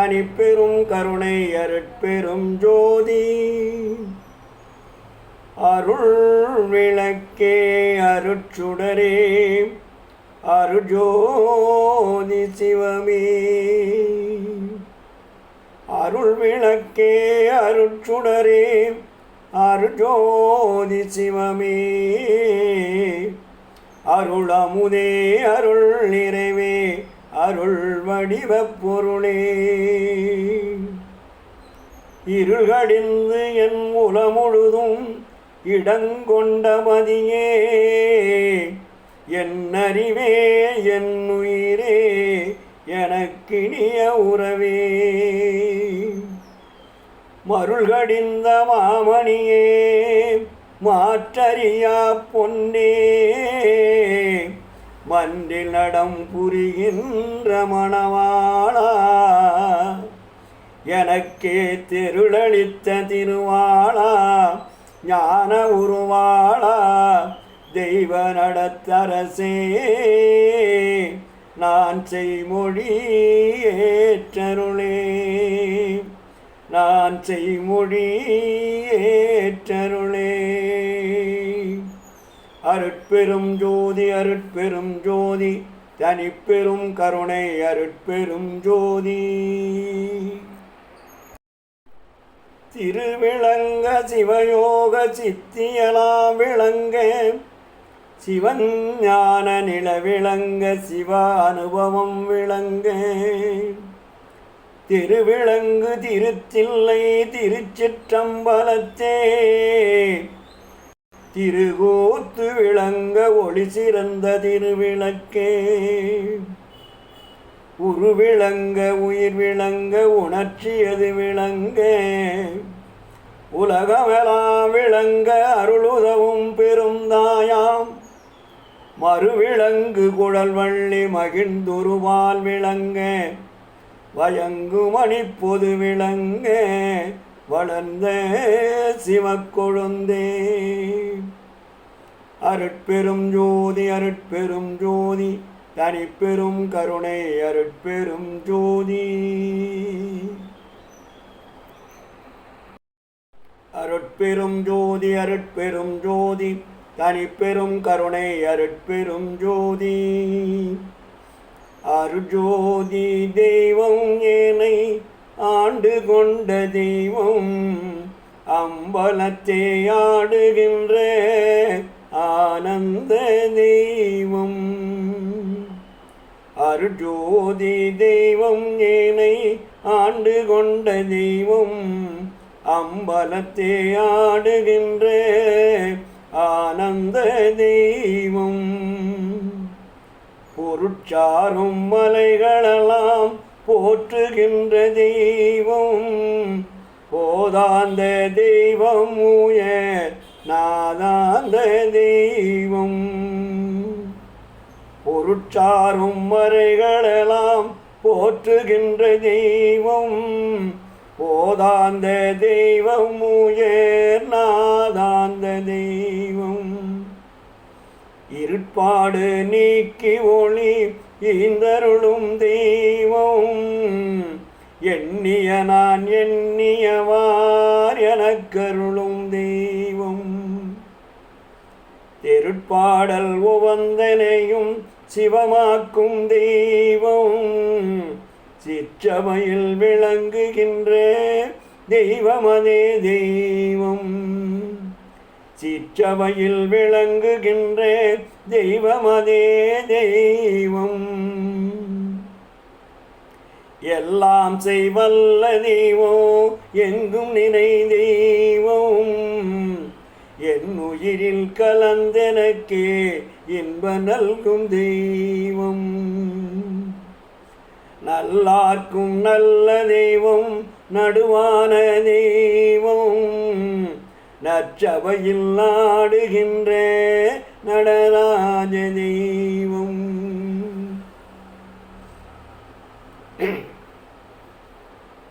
தனிப்பெரும் கருணை அருட்பெரும் ஜோதி அருள் விளக்கே அருட்சுடரே அருஜோதி சிவமே. அருள் விளக்கே அருட்சுடரே அருஜோதி சிவமே. அருள் அமுதே அருள் நிறைவே அருள் வடிவ பொருளே. இருள்கடிந்து என் உலமுழுதும் இடங்கொண்ட மதியே, என் அறிவே என் உயிரே எனக்கினிய உறவே. மருள்கடிந்த மாமணியே மாற்றறியா பொன்னே, மன்றில் நடம் புரிகின்ற மணவாளா, எனக்கே தெருளளித்த திருவாளா, ஞான உருவாளா, தெய்வ நடத்தரசே, நான் செய்மொழி ஏற்றருளே, நான் செய்மொழி ஏற்றருளே. அருட்பெரும் ஜோதி அருட்பெரும் ஜோதி தனிப்பெரும் கருணை அருட்பெரும் ஜோதி. திருவிளங்க சிவயோக சித்தியலாம் விளங்க, சிவன் ஞான நில விளங்க, சிவ அனுபவம் விளங்க. திருவிளங்கு திருத்தில்லை திருச்சிற்றம்பலத்தே, திருகூத்து விளங்க ஒளி சிறந்த திருவிளக்கே. உருவிளங்க உயிர் விளங்க உணர்ச்சியது விளங்க, உலகமெல்லாம் விளங்க அருளுதவும் பெருந்தாயாம். மறுவிளங்கு குழல் வள்ளி மகிழ்ந்துருவால் விளங்க, வயங்கு மணிப்பொது விளங்க வளர்ந்த சிவக்கொழுந்தே. அருட்பெரும் ஜோதி அருட்பெரும் ஜோதி தனிப்பெரும் கருணை அருட்பெரும் ஜோதி. அருட்பெரும் ஜோதி அருட்பெரும் ஜோதி தனிப்பெரும் கருணை அருட்பெரும் ஜோதி. அருஜோதி தெய்வம் ஏனை ஆண்டு கொண்ட தெய்வம், அம்பலத்தே ஆடுகின்ற ஆனந்த தெய்வம். அருஜோதி தெய்வம் ஏனை ஆண்டு கொண்ட தெய்வம், அம்பலத்தே ஆடுகின்ற ஆனந்த தெய்வம். பொருட்சாரும் மலைகளெல்லாம் போற்றுகின்ற தெய்வம், போதாந்த தெய்வம் உயர் நாதாந்த தெய்வம். பொருட்சாரும் மறைகளெல்லாம் போற்றுகின்ற தெய்வம், போதாந்த தெய்வம் உயர் நாதாந்த தெய்வம். இருட்பாடு நீக்கி ஒளி ஈந்தருளும் தெய்வம், எண்ணிய நான் எண்ணியவார் எனக்கருளும் தெய்வம். திருட்பாடல் உவந்தனையும் சிவமாக்கும் தெய்வம், சிற்றவையில் விளங்குகின்ற தெய்வமதே தெய்வம். சிற்றவையில் விளங்குகின்ற தெய்வமதே தெய்வம். எல்லாம் செய்வல்ல தெய்வம் எங்கும் நினை தெய்வம், என் உயிரில் கலந்தெனக்கே இன்ப நல்கும் தெய்வம். நல்லார்க்கும் நல்ல தெய்வம் நடுவான தெய்வம், நற்றவையில் நாடுகின்ற நடராஜ தெய்வம்.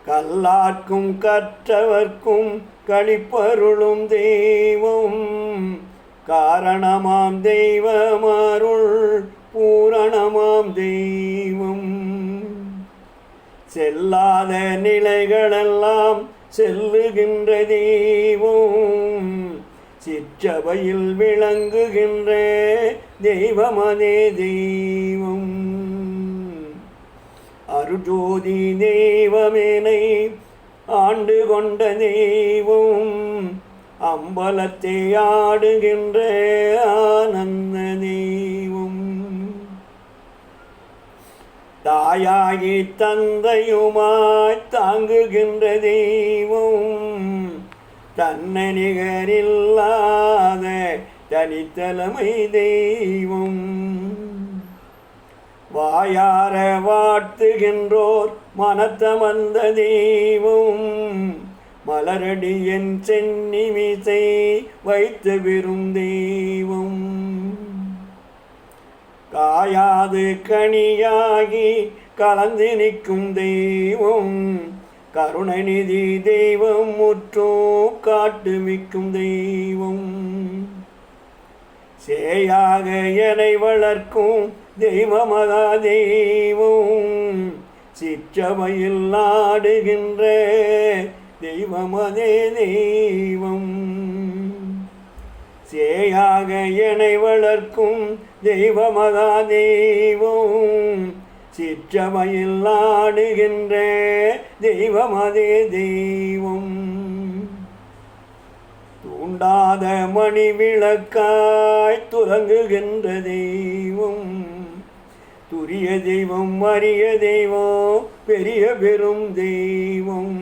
கல்லார்க்கும் கற்றவர்க்கும் களிப்பருளும் தெய்வம், காரணமாம் தெய்வமருள் பூரணமாம் தெய்வம். செல்லாத நிலைகளெல்லாம் செல்லுகின்ற தெய்வம், சிற்றபையில் விளங்குகின்ற தெய்வமதே தெய்வம். அருஜோதி தெய்வமேனை ஆண்டு கொண்ட தெய்வம், அம்பலத்தை ஆடுகின்ற ஆனந்த தெய்வம். தாயாகி தந்தையுமாய் தாங்குகின்ற தெய்வம், தன்னை நிகரில்லாத தனித்தலைமை தெய்வம். வாயார வாழ்த்துகின்றோர் மனத்தமர்ந்த தெய்வம், மலரடி என் சென்னிமிசை வைத்து விரும் தெய்வம். காயாது கனியாகி கலந்து நிற்கும் தெய்வம், கருணநிதி தெய்வம் முற்றோ காட்டுமிக்கும் தெய்வம். சேயாக எனை வளர்க்கும் தெய்வமகா தெய்வம், சிற்றவையில் ஆடுகின்ற தெய்வமதே தெய்வம். சேயாக எனை வளர்க்கும் தெய்வமகா தெய்வம், சிற்றவையில் ஆடுகின்ற தெய்வமதே தெய்வம். தூண்டாத மணி விளக்காய் துலங்குகின்ற தெய்வம், துரிய தெய்வம் அரிய தெய்வம் பெரிய பெரும் தெய்வம்.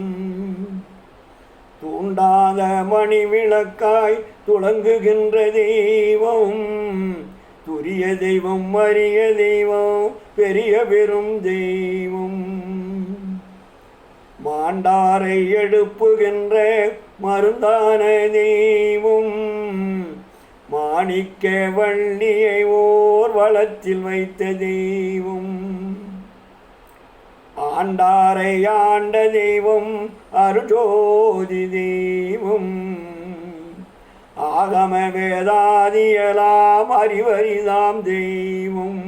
தூண்டாத மணி விளக்காய் துலங்குகின்ற தெய்வம், துரிய தெய்வம் அரிய தெய்வம் பெரிய பெரும் தெய்வம். மாண்டாரை எழுப்புகின்ற மருந்தான தெய்வம், மாணிக்க வள்ளியை ஓர் வளத்தில் வைத்த தெய்வம். ஆண்டாரை ஆண்ட தெய்வம் அருஜோதி தெய்வம், ஆகம வேதாதியலாம் அறிவரிதாம் தெய்வம்.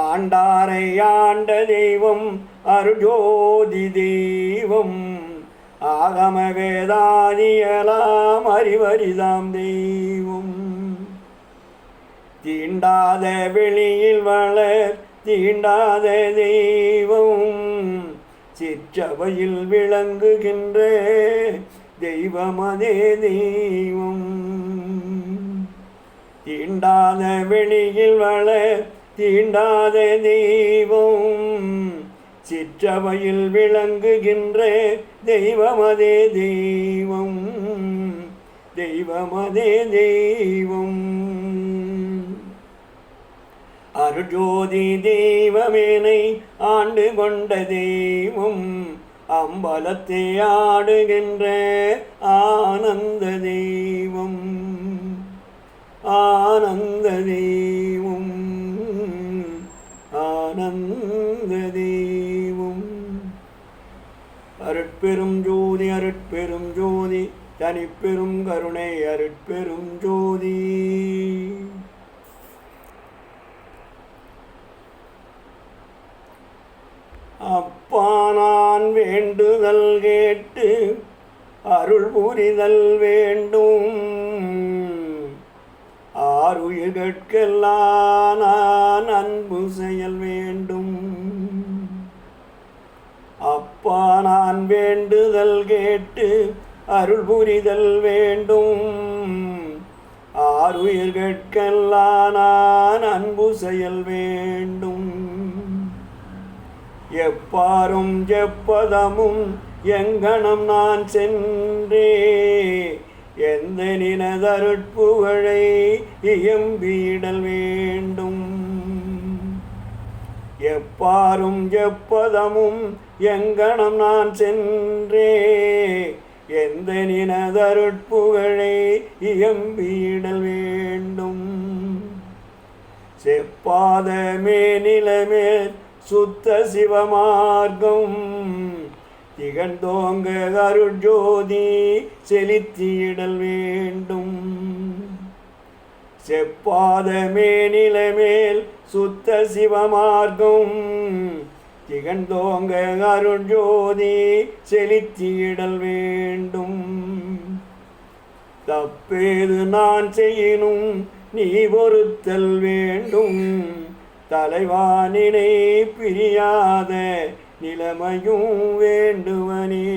ஆண்டாரை ஆண்ட தெய்வம் அருஜோதி தெய்வம், ஆகம வேதாதியலாம் அறிவரிதாம் தெய்வம். தீண்டாத வெளியில் வளர் தீண்டாத தெய்வம், சிற்றவையில் விளங்குகின்ற தெய்வமதே தெய்வம். தீண்டாத வெளியில் வளர் தீண்டாத தெய்வம், சிற்றவையில் விளங்குகின்ற தெய்வமதே தெய்வம், தெய்வமதே தெய்வம். அருஜோதி தெய்வமேனை ஆண்டு கொண்ட தெய்வம், அம்பலத்தை ஆடுகின்ற ஆனந்த தெய்வம், ஆனந்த தெய்வம், ஆனந்த தெய்வம். அருட்பெரும் ஜோதி அருட்பெரும் ஜோதி தனிப்பெரும் கருணை அருட்பெரும் ஜோதி. அப்பா நான் வேண்டுதல் கேட்டு அருள் புரிதல் வேண்டும், ஆருயிர்கட்கெல்லாம் நான் அன்பு செயல் வேண்டும். அப்பா நான் வேண்டுதல் கேட்டு அருள் புரிதல் வேண்டும், ஆருயிர்கட்கெல்லாம் நான் அன்பு செயல் வேண்டும். எப்பாரும் எப்பதமும் எங்கனம் நான் சென்றே, எந்த நினதருட்புகழை இயம்பிடல் வேண்டும். எப்பாரும் எப்பதமும் எங்கனம் நான் சென்றே, எந்த நினதருட்புகழை இயம்பிடல் வேண்டும். செப்பாத மேனிலமேல் சுத்த சிவமார்க்கம் திகழ்ந்தோங்க அருட்ஜோதி செலுத்தியிடல் வேண்டும். செப்பாத மேனிலமேல் சுத்த சிவமார்க்கம் திகழ்ந்தோங்க அருள்ஜோதி செலுத்தியிடல் வேண்டும். தப்பேது நான் செய்யினும் நீ பொறுத்தல் வேண்டும். தலைவானினை பிரியாத நிலைமையும் வேண்டுவனே.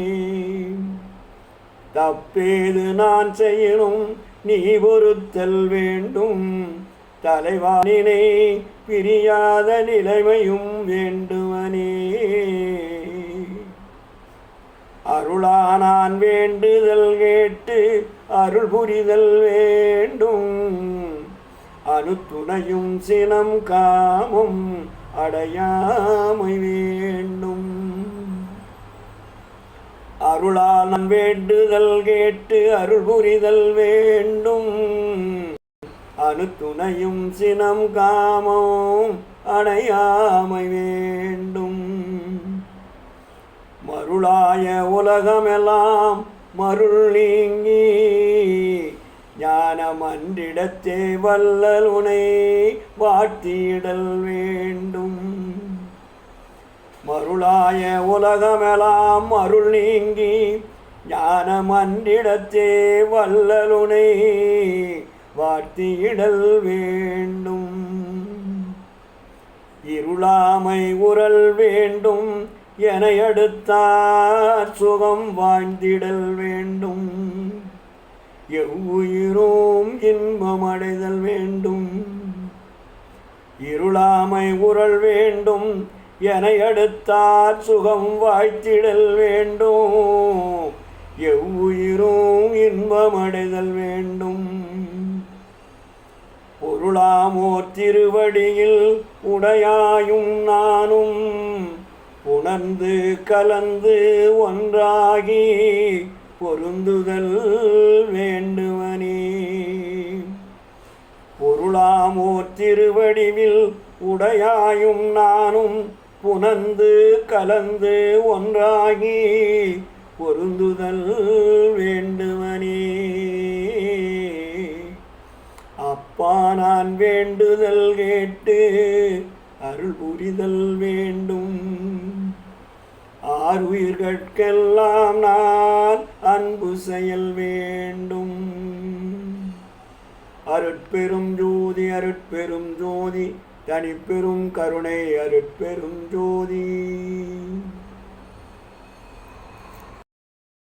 தப்பேது நான் செய்யினும் நீ பொறுத்தல் வேண்டும். தலைவானினை பிரியாத நிலைமையும் வேண்டுவனே. அருளா நான் வேண்டுதல் கேட்டு அருள் புரிதல் வேண்டும். அணுத்துணையும் சினம் காமும் அடையாமை வேண்டும். அருளா நான் வேண்டுதல் கேட்டு அருள் புரிதல் வேண்டும். அணுத்துணையும் சினம் காமும் அடையாமை வேண்டும். மருளாய உலகமெல்லாம் மருள் நீங்கி ஞானமன்றிடத்தே வல்லலுனை வாட்டியிடல் வேண்டும். மருளாய உலகமெல்லாம் மருள் நீங்கி ஞானமன்றிடத்தே வல்லலுனை வாட்டியிடல் வேண்டும். இருளாமை உறல் வேண்டும் என அடுத்தார் சுகம் வாழ்ந்திடல் வேண்டும். எவ்வுயிரும் இன்பம் அடைதல் வேண்டும். இருளாமை உறல் வேண்டும் என அடுத்தார் சுகம் வாழ்த்திடல் வேண்டும். எவ்வுயிரும் இன்பம் அடைதல் வேண்டும். பொருளாமோர் திருவடியில் உடையாயும் நானும் உணர்ந்து கலந்து ஒன்றாகி பொருந்துதல் வேண்டுவனே. பொருளாமோர் திருவடிவில் உடையாயும் நானும் புணர்ந்து கலந்து ஒன்றாகி பொருந்துதல் வேண்டுவனே. அப்பா நான் வேண்டுதல் கேட்டு அருள் புரிதல் வேண்டும். ஆறுயிர்கட்கெல்லாம் நான் அன்பு செயல் வேண்டும். அருட்பெரும் ஜோதி அருட்பெரும் ஜோதி தனிப்பெரும் கருணை அருட்பெரும் ஜோதி.